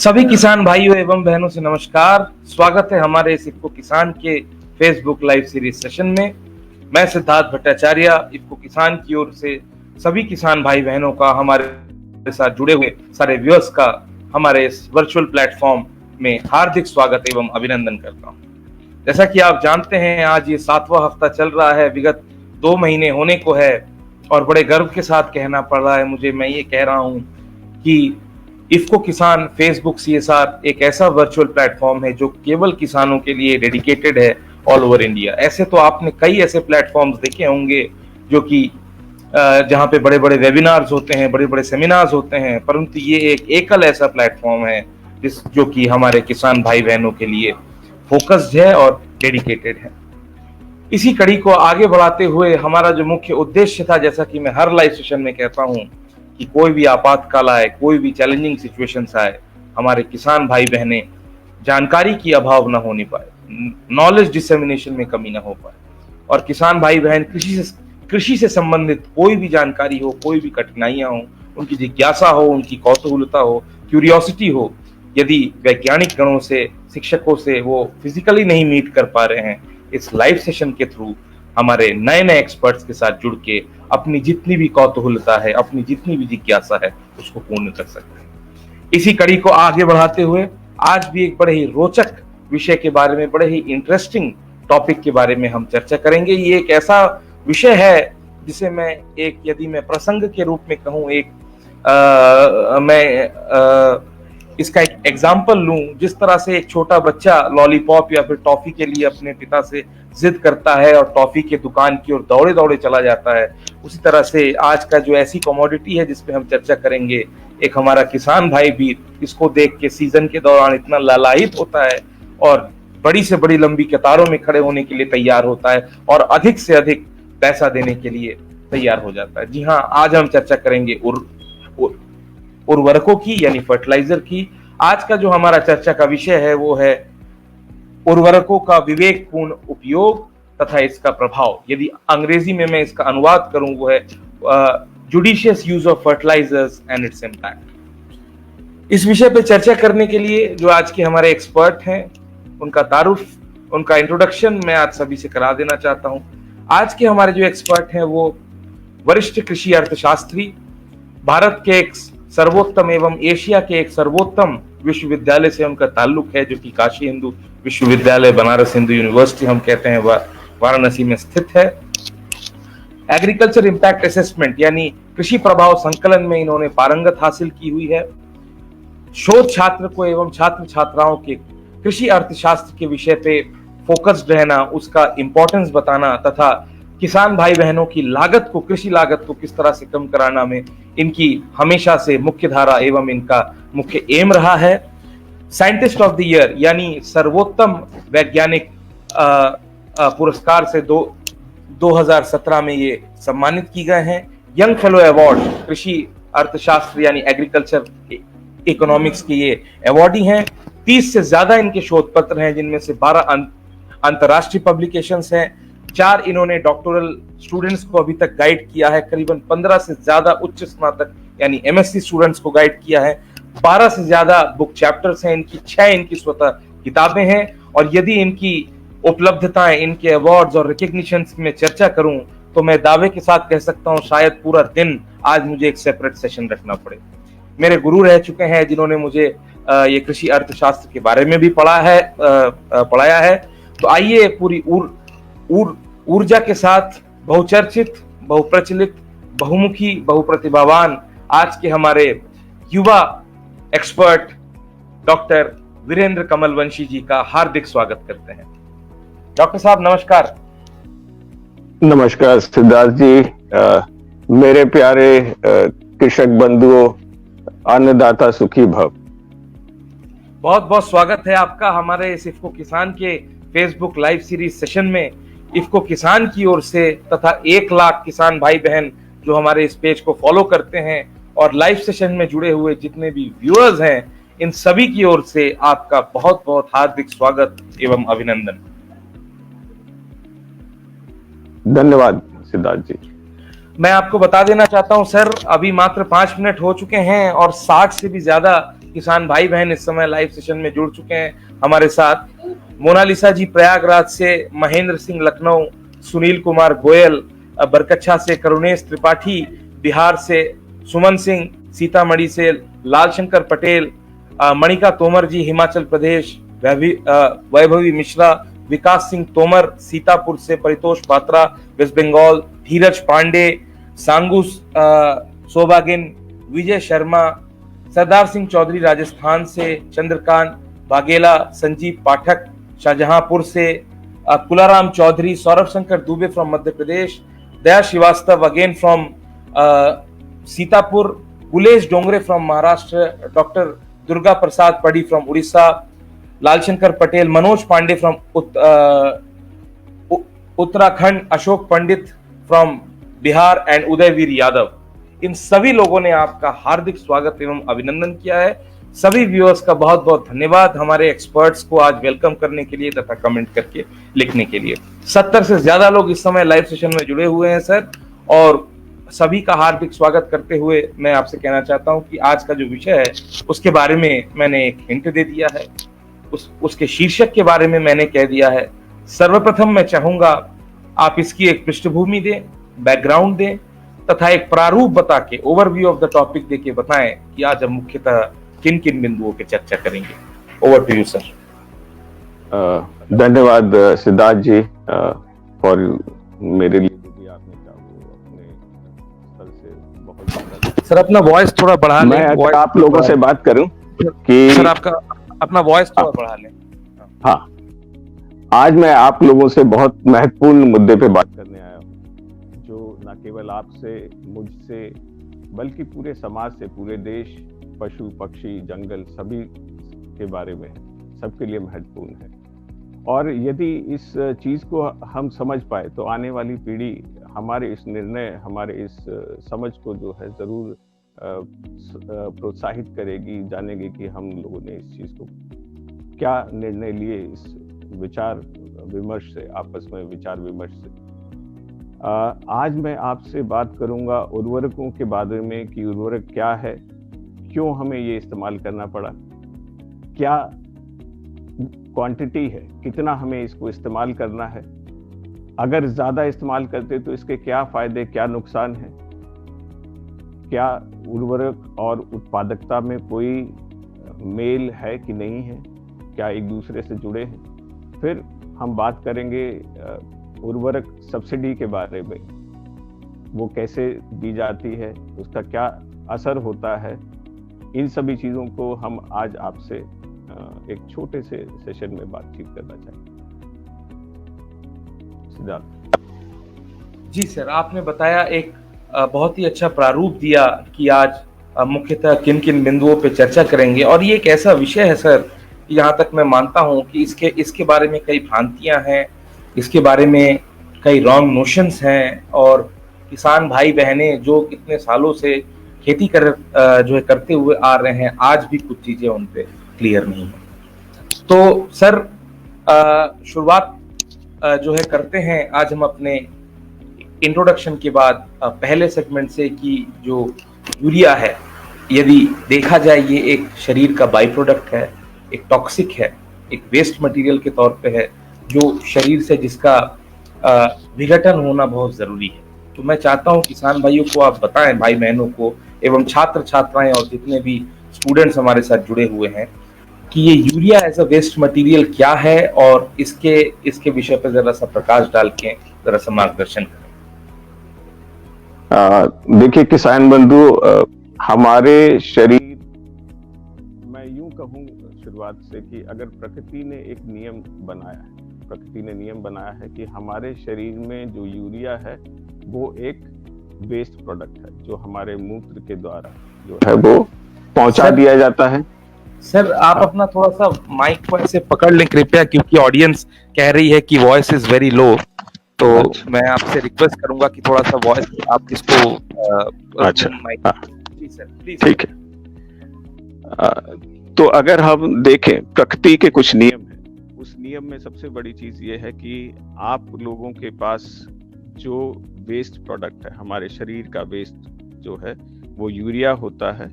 सभी किसान भाइयों एवं बहनों से नमस्कार। स्वागत है हमारे इस इफ्को किसान के फेसबुक लाइव सीरीज सेशन में। मैं सिद्धार्थ भट्टाचार्य इफ्को किसान की ओर से सभी किसान भाई बहनों का हमारे साथ जुड़े हुए सारे व्यूअर्स का हमारे इस वर्चुअल प्लेटफॉर्म में हार्दिक स्वागत एवं अभिनंदन करता हूं। जैसा कि आप जानते हैं, आज ये 7वां हफ्ता चल रहा है, विगत 2 महीने होने को है और बड़े गर्व के साथ कहना पड़ रहा है मुझे, मैं ये कह रहा हूं कि इफ्को किसान फेसबुक सीएसआर एक ऐसा वर्चुअल प्लेटफॉर्म है जो केवल किसानों के लिए डेडिकेटेड है ऑल ओवर इंडिया। ऐसे तो आपने कई ऐसे प्लेटफॉर्म्स देखे होंगे जो कि जहां पे बड़े बड़े वेबिनार्स होते हैं, बड़े बड़े सेमिनार्स होते हैं, परंतु ये एक एकल ऐसा प्लेटफॉर्म है जो कि हमारे किसान भाई बहनों के लिए फोकस्ड है और डेडिकेटेड है। इसी कड़ी को आगे बढ़ाते हुए हमारा जो मुख्य उद्देश्य था, जैसा कि मैं हर लाइव सेशन में कहता हूं कि कोई भी आपातकाल आए, कोई भी चैलेंजिंग सिचुएशंस आए, हमारे किसान भाई बहनें जानकारी की अभाव न होने पाए, नॉलेज डिसेमिनेशन में कमी न हो पाए, और किसान भाई बहन कृषि से संबंधित कोई भी जानकारी हो, कोई भी कठिनाइयां हो, उनकी जिज्ञासा हो, उनकी कौतूहलता हो, क्यूरियोसिटी हो, यदि वैज्ञानिक गणों से, शिक्षकों से वो फिजिकली नहीं मीट कर पा रहे हैं, इस लाइव सेशन के थ्रू हमारे नए नए एक्सपर्ट्स के साथ जुड़ के अपनी जितनी भी कौतूहलता है, अपनी जितनी भी जिज्ञासा है, उसको पूर्ण कर सकते हैं। इसी कड़ी को आगे बढ़ाते हुए आज भी एक बड़े ही रोचक विषय के बारे में, बड़े ही इंटरेस्टिंग टॉपिक के बारे में हम चर्चा करेंगे। ये एक ऐसा विषय है जिसे यदि मैं प्रसंग के रूप में कहूँ, इसका एक एग्जाम्पल लूं, जिस तरह से एक छोटा बच्चा लॉलीपॉप या फिर टॉफी के लिए अपने पिता से जिद करता है और टॉफी के दुकान की ओर दौड़े दौड़े चला जाता है, उसी तरह से आज का जो ऐसी कमोडिटी है जिस पे हम चर्चा करेंगे, एक हमारा किसान भाई भी इसको देख के सीजन के दौरान इतना लालायित होता है और बड़ी से बड़ी लंबी कतारों में खड़े होने के लिए तैयार होता है और अधिक से अधिक पैसा देने के लिए तैयार हो जाता है। जी हाँ, आज हम चर्चा करेंगे उर्वरकों की, यानी फर्टिलाइजर की। आज का जो हमारा चर्चा का विषय है वो है उर्वरकों का विवेकपूर्ण उपयोग तथा इसका प्रभाव। यदि अंग्रेजी में मैं इसका अनुवाद करूं, वो है judicious use of fertilisers and its impact. इस विषय पर चर्चा करने के लिए जो आज के हमारे एक्सपर्ट हैं, उनका तारुफ, उनका इंट्रोडक्शन मैं आज सभी से करा देना चाहता हूं। आज के हमारे जो एक्सपर्ट हैं वो वरिष्ठ कृषि अर्थशास्त्री, भारत के एक सर्वोत्तम एवं एशिया के एक सर्वोत्तम विश्वविद्यालय से उनका ताल्लुक है, जो कि काशी हिंदू विश्वविद्यालय, बनारस हिंदू यूनिवर्सिटी हम कहते हैं, वाराणसी में स्थित है। एग्रीकल्चर इम्पैक्ट असेसमेंट यानी कृषि प्रभाव संकलन में इन्होंने पारंगत हासिल की हुई है। शोध छात्र को एवं छात्र छात्राओं के कृषि अर्थशास्त्र के विषय पे फोकस्ड रहना, उसका इंपॉर्टेंस बताना तथा किसान भाई बहनों की लागत को, कृषि लागत को किस तरह से कम कराना में इनकी हमेशा से मुख्य धारा एवं इनका मुख्य एम रहा है। साइंटिस्ट ऑफ द ईयर यानी सर्वोत्तम वैज्ञानिक पुरस्कार से 2017 में ये सम्मानित की गए हैं। यंग फेलो अवार्ड कृषि अर्थशास्त्र यानी एग्रीकल्चर इकोनॉमिक्स के ये अवार्डी हैं। 30 से ज्यादा इनके शोध पत्र हैं, जिनमें से 12 अंतरराष्ट्रीय पब्लिकेशंस हैं। 4 इन्होंने डॉक्टोरल स्टूडेंट्स को अभी तक गाइड किया है। करीबन 15 से ज्यादा उच्च स्नातक यानी एमएससी स्टूडेंट्स को गाइड किया है। 12 से ज्यादा बुक चैप्टर्स हैं इनकी, 6 इनकी स्वतः किताबें हैं। और यदि इनकी उपलब्धताएं, इनके अवार्ड्स और रिकग्निशंस में चर्चा करूं तो मैं दावे के साथ कह सकता हूं शायद पूरा दिन आज मुझे एक सेपरेट सेशन रखना पड़े। मेरे गुरु रह चुके हैं जिन्होंने मुझे ये कृषि अर्थशास्त्र के बारे में भी पढ़ाया है। तो आइए पूरी ऊर्जा के साथ बहुचर्चित, बहुप्रचलित, बहुमुखी, बहुप्रतिभावान आज के हमारे युवा एक्सपर्ट डॉक्टर वीरेंद्र कमलवंशी जी का हार्दिक स्वागत करते हैं। डॉक्टर साहब नमस्कार। नमस्कार सिद्धार्थ जी। मेरे प्यारे कृषक बंधुओं, अन्नदाता सुखी भव। बहुत बहुत स्वागत है आपका हमारे इस इफ्को किसान के फेसबुक लाइव सीरीज सेशन में। इफ्को किसान की ओर से तथा 1 लाख किसान भाई बहन जो हमारे इस पेज को फॉलो करते हैं और लाइव सेशन में जुड़े हुए जितने भी व्यूअर्स हैं, इन सभी की ओर से आपका बहुत बहुत हार्दिक स्वागत एवं अभिनंदन। धन्यवाद सिद्धार्थ जी। मैं आपको बता देना चाहता हूं सर, अभी मात्र 5 मिनट हो चुके हैं और 60 से भी ज्यादा किसान भाई बहन इस समय लाइव सेशन में जुड़ चुके हैं हमारे साथ। मोनालिसा जी प्रयागराज से, महेंद्र सिंह लखनऊ, सुनील कुमार गोयल बरकच्छा से, करुणेश त्रिपाठी बिहार से, सुमन सिंह सीतामढ़ी से, लालशंकर पटेल, मणिका तोमर जी हिमाचल प्रदेश, वैभवी मिश्रा, विकास सिंह तोमर सीतापुर से, परितोष पात्रा वेस्ट बंगाल, धीरज पांडे, सांगुस सोबागिन, विजय शर्मा, सरदार सिंह चौधरी राजस्थान से, चंद्रकांत बागेला, संजीव पाठक शाहजहांपुर से, Kularam Chaudhary, Saurabh Shankar Dubey from Madhya Pradesh, Daya Srivastava again from Sitapur, Gulesh Dongre from Maharashtra, doctor Durga Prasad Padi from Orissa, Lalshankar Patel, Manoj Pandey from Uttarakhand, Ashok Pandit from Bihar and Udayveer Yadav. इन सभी लोगों ने आपका हार्दिक स्वागत एवं अभिनंदन किया है। सभी व्यूअर्स का बहुत बहुत धन्यवाद हमारे एक्सपर्ट्स को आज वेलकम करने के लिए तथा कमेंट करके लिखने के लिए। 70 से ज्यादा लोग इस समय लाइव सेशन में जुड़े हुए हैं सर, और सभी का हार्दिक स्वागत करते हुए मैं आपसे कहना चाहता हूं कि आज का जो विषय है उसके बारे में मैंने एक हिंट दे दिया है, उसके शीर्षक के बारे में मैंने कह दिया है। सर्वप्रथम मैं चाहूंगा आप इसकी एक पृष्ठभूमि दें, बैकग्राउंड दें तथा एक प्रारूप बता के, ओवरव्यू ऑफ द टॉपिक देके बताएं कि आज हम मुख्यतः किन किन बिंदुओं पे चर्चा करेंगे। Over to you sir. धन्यवाद सिद्धार्थ जी फॉर मेरे लिए भी आपने अपने स्तर से बहुत ज्यादा। सर अपना वॉइस थोड़ा बढ़ा लें। मैं आप लोगों से बात करूं कि सर आपका अपना वॉइस थोड़ा बढ़ा लें। हाँ, आज मैं आप लोगों से बहुत महत्वपूर्ण मुद्दे पे बात करने आया हूं, जो न केवल आपसे, मुझसे, बल्कि पूरे समाज से, पूरे देश, पशु पक्षी, जंगल, सभी के बारे में, सबके लिए महत्वपूर्ण है। और यदि इस चीज को हम समझ पाए तो आने वाली पीढ़ी हमारे इस निर्णय, हमारे इस समझ को जो है जरूर प्रोत्साहित करेगी, जानेगी कि हम लोगों ने इस चीज को क्या निर्णय लिए, इस विचार विमर्श से, आपस में विचार विमर्श से। आज मैं आपसे बात करूंगा उर्वरकों के बारे में कि उर्वरक क्या है, क्यों हमें ये इस्तेमाल करना पड़ा, क्या क्वांटिटी है, कितना हमें इसको इस्तेमाल करना है, अगर ज्यादा इस्तेमाल करते तो इसके क्या फायदे, क्या नुकसान है, क्या उर्वरक और उत्पादकता में कोई मेल है कि नहीं है, क्या एक दूसरे से जुड़े हैं। फिर हम बात करेंगे उर्वरक सब्सिडी के बारे में, वो कैसे दी जाती है, उसका क्या असर होता है। इन सभी चीजों को हम आज आपसे एक छोटे से सेशन में बातचीत करना चाहेंगे। सिद्धार्थ जी सर, आपने बताया, एक बहुत ही अच्छा प्रारूप दिया कि आज मुख्यतः किन किन बिंदुओं पे चर्चा करेंगे। और ये एक ऐसा विषय है सर, यहाँ तक मैं मानता हूँ कि इसके बारे में कई भ्रांतियां हैं, इसके बारे में कई रॉन्ग नोशंस हैं, और किसान भाई बहनें जो इतने सालों से खेती जो है करते हुए आ रहे हैं, आज भी कुछ चीजें उन पे क्लियर नहीं है। तो सर शुरुआत जो है करते हैं आज हम अपने इंट्रोडक्शन के बाद पहले सेगमेंट से कि जो यूरिया है, यदि देखा जाए ये एक शरीर का बाई प्रोडक्ट है, एक टॉक्सिक है, एक वेस्ट मटेरियल के तौर पे है, जो शरीर से जिसका विघटन होना बहुत जरूरी है। तो मैं चाहता हूं किसान भाइयों को आप बताएं, भाई बहनों को एवं छात्र छात्राएं और जितने भी स्टूडेंट्स हमारे साथ जुड़े हुए हैं, कि ये urea as a waste material क्या है, और इसके विषय पर जरा सा प्रकाश डाल के जरा सा मार्गदर्शन करें। देखिए किसान बंधु, हमारे शरीर, मैं यूं कहूं शुरुआत से कि अगर प्रकृति ने एक नियम बनाया है, प्रकृति ने नियम बनाया है कि हमारे शरीर में जो यूरिया है वो एक वेस्ट प्रोडक्ट है, जो हमारे मूत्र के द्वारा जो है वो पहुंचा दिया जाता है। सर आप अपना थोड़ा सा माइक को ऐसे पकड़ लें कृपया, क्योंकि ऑडियंस कह रही है कि वॉइस इज वेरी लो। तो मैं आपसे रिक्वेस्ट करूंगा कि थोड़ा सा वॉइस आप इसको जी सर प्लीज। ठीक है, तो अगर हम देखें प्रकृति के कुछ नियम हैं, उस नियम में सबसे बड़ी चीज ये है कि आप लोगों के पास जो वेस्ट प्रोडक्ट है, हमारे शरीर का वेस्ट जो है वो यूरिया होता है,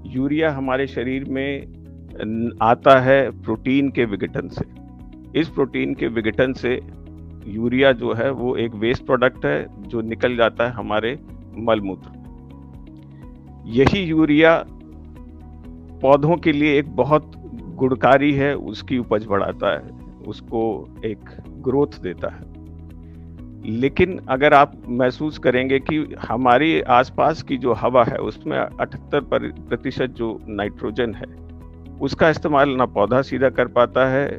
यूरिया हमारे शरीर में आता है प्रोटीन के विघटन से। इस प्रोटीन के विघटन से यूरिया जो है वो एक वेस्ट प्रोडक्ट है जो निकल जाता है हमारे मलमूत्र। यही यूरिया पौधों के लिए एक बहुत गुणकारी है, उसकी उपज बढ़ाता है, उसको एक ग्रोथ देता है। लेकिन अगर आप महसूस करेंगे कि हमारी आसपास की जो हवा है उसमें 78% जो नाइट्रोजन है उसका इस्तेमाल ना पौधा सीधा कर पाता है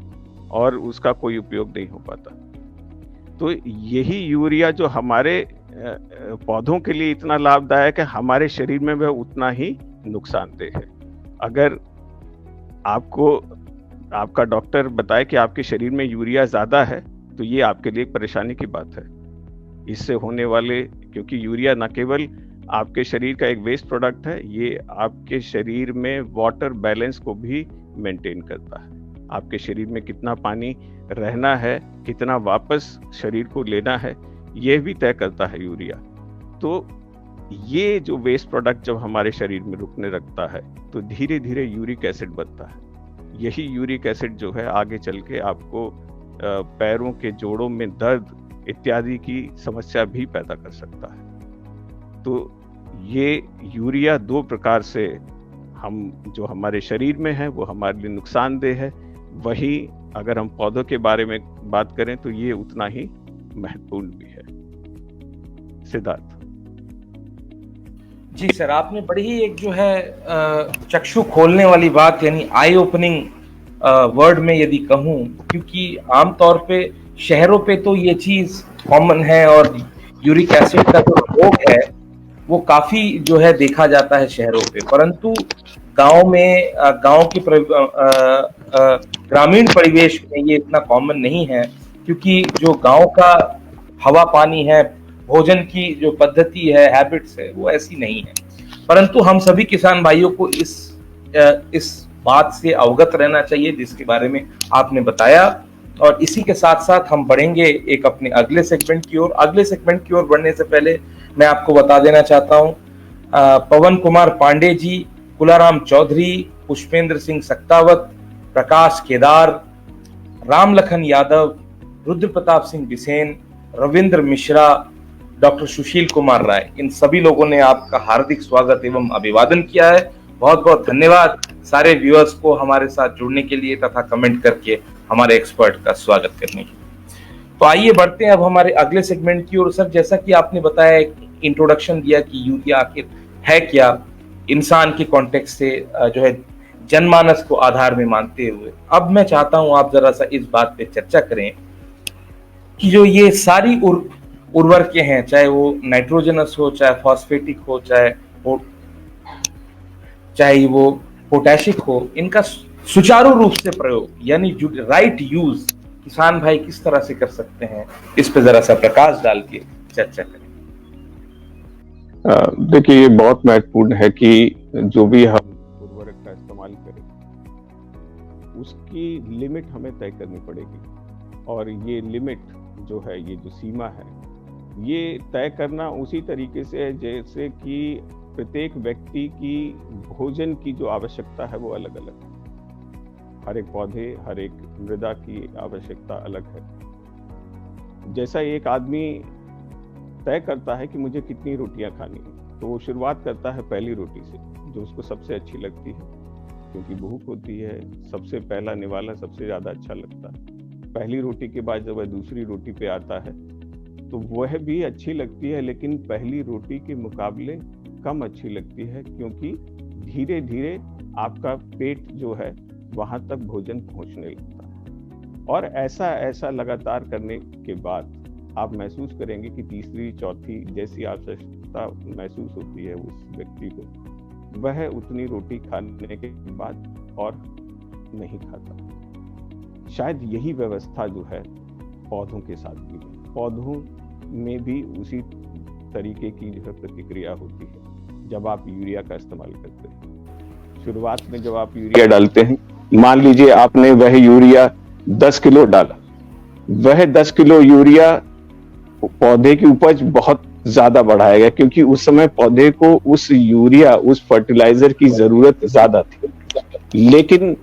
और उसका कोई उपयोग नहीं हो पाता। तो यही यूरिया जो हमारे पौधों के लिए इतना लाभदायक है, हमारे शरीर में वह उतना ही नुकसानदेह है। अगर आपको आपका डॉक्टर बताए कि आपके शरीर में यूरिया ज़्यादा है तो ये आपके लिए एक परेशानी की बात है। इससे होने वाले, क्योंकि यूरिया न केवल आपके शरीर का एक वेस्ट प्रोडक्ट है, ये आपके शरीर में वाटर बैलेंस को भी मेंटेन करता है। आपके शरीर में कितना पानी रहना है, कितना वापस शरीर को लेना है, ये भी तय करता है यूरिया। तो ये जो वेस्ट प्रोडक्ट जब हमारे शरीर में रुकने लगता है तो धीरे धीरे यूरिक एसिड बनता है। यही यूरिक एसिड जो है आगे चल के आपको पैरों के जोड़ों में दर्द इत्यादि की समस्या भी पैदा कर सकता है। तो ये यूरिया दो प्रकार से हम जो हमारे शरीर में है वो हमारे लिए नुकसानदेह है। वही अगर हम पौधों के बारे में बात करें तो ये उतना ही महत्वपूर्ण भी है। सिद्धार्थ जी सर, आपने बड़ी ही एक जो है चक्षु खोलने वाली बात, यानी आई ओपनिंग वर्ड में यदि कहूँ, क्योंकि आमतौर पे शहरों पे तो ये चीज कॉमन है और यूरिक एसिड का जो रोग है वो काफी जो है देखा जाता है शहरों पे, परंतु गांव में गांव के ग्रामीण परिवेश में ये इतना कॉमन नहीं है, क्योंकि जो गांव का हवा पानी है, भोजन की जो पद्धति है, हैबिट्स है, वो ऐसी नहीं है। परंतु हम सभी किसान भाइयों को इस बात से अवगत रहना चाहिए जिसके बारे में आपने बताया। और इसी के साथ साथ हम बढ़ेंगे एक अपने अगले सेगमेंट की ओर। अगले सेगमेंट की ओर बढ़ने से पहले मैं आपको बता देना चाहता हूं, पवन कुमार पांडे जी, कुलाराम चौधरी, पुष्पेंद्र सिंह सक्तावत, प्रकाश केदार, रामलखन यादव, रुद्र प्रताप सिंह बिसेन, रविंद्र मिश्रा, डॉक्टर सुशील कुमार राय, इन सभी लोगों ने आपका हार्दिक स्वागत एवं अभिवादन किया है। बहुत बहुत धन्यवाद सारे व्यूअर्स को हमारे साथ जुड़ने के लिए तथा कमेंट करके हमारे एक्सपर्ट का स्वागत करने के लिए। तो आइए बढ़ते हैं अब हमारे अगले सेगमेंट की ओर। सर, जैसा कि आपने बताया, इंट्रोडक्शन दिया कि यूरिया आखिर है क्या, इंसान के कॉन्टेक्स्ट से जो है जनमानस को आधार में मानते हुए, अब मैं चाहता हूं आप जरा सा इस बात पे चर्चा करें कि जो ये सारी उर्वरकें हैं, चाहे वो नाइट्रोजनस हो, चाहे फॉस्फेटिक हो, चाहे वो पोटैशिक हो, इनका सुचारू रूप से प्रयोग यानी राइट यूज किसान भाई किस तरह से कर सकते हैं, इस पे जरा सा प्रकाश डाल के चर्चा करें। देखिए, ये बहुत महत्वपूर्ण है कि जो भी हम उर्वरक का इस्तेमाल करें उसकी लिमिट हमें तय करनी पड़ेगी। और ये लिमिट जो है, ये जो सीमा है, ये तय करना उसी तरीके से है जैसे कि प्रत्येक व्यक्ति की भोजन की जो आवश्यकता है वो अलग अलग है। हर एक पौधे, हर एक मृदा की आवश्यकता अलग है। जैसा एक आदमी तय करता है कि मुझे कितनी रोटियां खानी है, तो वो शुरुआत करता है पहली रोटी से, जो उसको सबसे अच्छी लगती है, क्योंकि भूख होती है, सबसे पहला निवाला सबसे ज्यादा अच्छा लगता है। पहली रोटी के बाद जब वह दूसरी रोटी पे आता है तो वह भी अच्छी लगती है, लेकिन पहली रोटी के मुकाबले कम अच्छी लगती है, क्योंकि धीरे धीरे आपका पेट जो है वहां तक भोजन पहुंचने लगता है। और ऐसा लगातार करने के बाद आप महसूस करेंगे कि तीसरी चौथी जैसी आवश्यकता महसूस होती है उस व्यक्ति को, वह उतनी रोटी खाने के बाद और नहीं खाता। शायद यही व्यवस्था जो है पौधों के साथ भी है। पौधों में भी उसी तरीके की जो है प्रतिक्रिया होती है जब आप यूरिया का इस्तेमाल करते हैं। शुरुआत में जब आप यूरिया डालते हैं, मान लीजिए आपने वह यूरिया 10 किलो डाला, वह 10 किलो यूरिया पौधे की उपज बहुत ज्यादा बढ़ाएगा, क्योंकि उस समय पौधे को उस यूरिया, उस फर्टिलाइजर की जरूरत ज्यादा थी। लेकिन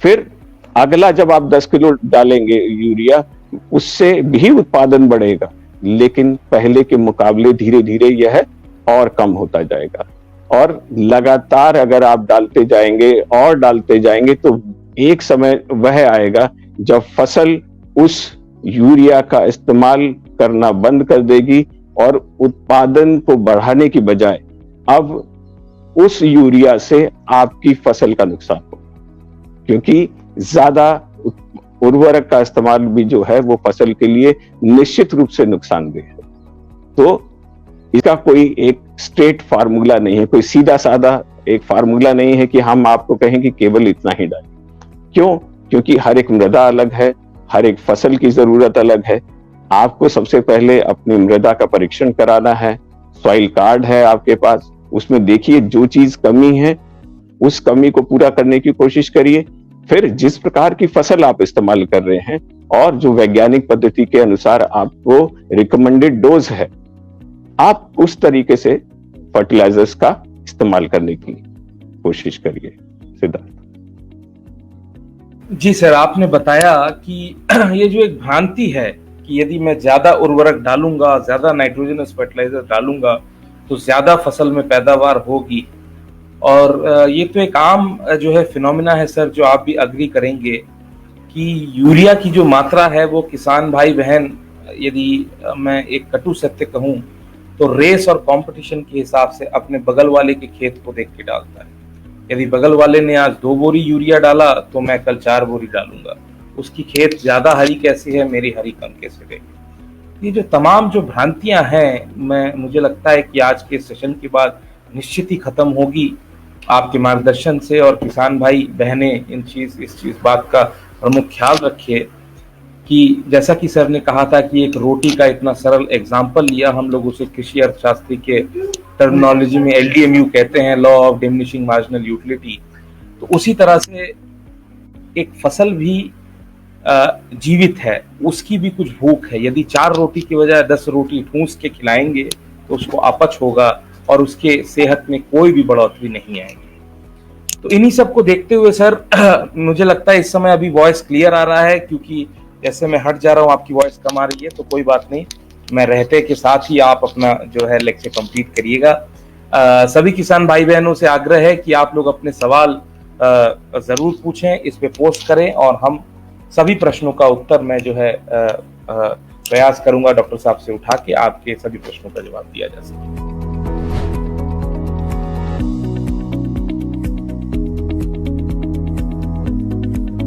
फिर अगला जब आप 10 किलो डालेंगे यूरिया, उससे भी उत्पादन बढ़ेगा, लेकिन पहले के मुकाबले धीरे धीरे यह और कम होता जाएगा। और लगातार अगर आप डालते जाएंगे और डालते जाएंगे तो एक समय वह आएगा जब फसल उस यूरिया का इस्तेमाल करना बंद कर देगी और उत्पादन को बढ़ाने की बजाय अब उस यूरिया से आपकी फसल का नुकसान हो, क्योंकि ज्यादा उर्वरक का इस्तेमाल भी जो है वो फसल के लिए निश्चित रूप से नुकसानदेह है। तो इसका कोई एक स्ट्रेट फार्मूला नहीं है, कोई सीधा साधा एक फार्मूला नहीं है कि हम आपको कहें कि केवल इतना ही डालें। क्यों? क्योंकि हर एक मृदा अलग है, हर एक फसल की जरूरत अलग है। आपको सबसे पहले अपनी मृदा का परीक्षण कराना है, सॉइल कार्ड है आपके पास, उसमें देखिए जो चीज कमी है उस कमी को पूरा करने की कोशिश करिए। फिर जिस प्रकार की फसल आप इस्तेमाल कर रहे हैं और जो वैज्ञानिक पद्धति के अनुसार आपको रिकमेंडेड डोज है, आप उस तरीके से फर्टिलाइजर्स का इस्तेमाल करने की कोशिश करिए। सिद्धार्थ जी सर, आपने बताया कि ये जो एक भ्रांति है कि यदि मैं ज्यादा उर्वरक डालूंगा, ज्यादा नाइट्रोजनस फर्टिलाइजर डालूंगा तो ज्यादा फसल में पैदावार होगी। और ये तो एक आम जो है फिनोमिना है सर, जो आप भी अग्री करेंगे कि यूरिया की जो मात्रा है वो किसान भाई बहन, यदि मैं एक कटु सत्य कहूं तो रेस और कंपटीशन के हिसाब से अपने बगल वाले के खेत को देख के डालता है। यदि बगल वाले ने आज 2 बोरी यूरिया डाला तो मैं कल 4 बोरी डालूंगा। उसकी खेत ज्यादा हरी कैसी है, मेरी हरी कम कैसे रहेगी। ये जो तमाम जो भ्रांतियां हैं, मुझे लगता है कि आज के सेशन के बाद निश्चित ही खत्म होगी आपके मार्गदर्शन से। और किसान भाई बहने इस बात का प्रमुख ख्याल रखिए कि जैसा कि सर ने कहा था कि एक रोटी का इतना सरल एग्जाम्पल लिया, हम लोग उसे कृषि अर्थशास्त्री के टर्मिनोलॉजी में LDMU कहते हैं, law of diminishing marginal utility. तो उसी तरह से एक फसल भी जीवित है, उसकी भी कुछ भूख है। यदि 4 रोटी की बजाय 10 रोटी ठूंस के खिलाएंगे तो उसको अपच होगा और उसके सेहत में कोई भी बढ़ोतरी नहीं आएगी। तो इन्हीं सब को देखते हुए सर मुझे लगता है इस समय अभी वॉइस क्लियर आ रहा है, क्योंकि जैसे मैं हट जा रहा हूँ आपकी वॉइस कम आ रही है, तो कोई बात नहीं, मैं रहते के साथ ही आप अपना जो है लेक्चर कंप्लीट करिएगा। सभी किसान भाई बहनों से आग्रह है कि आप लोग अपने सवाल जरूर पूछें, इस पे पोस्ट करें और हम सभी प्रश्नों का उत्तर मैं जो है प्रयास करूंगा डॉक्टर साहब से उठा के आपके सभी प्रश्नों का जवाब दिया जा सके।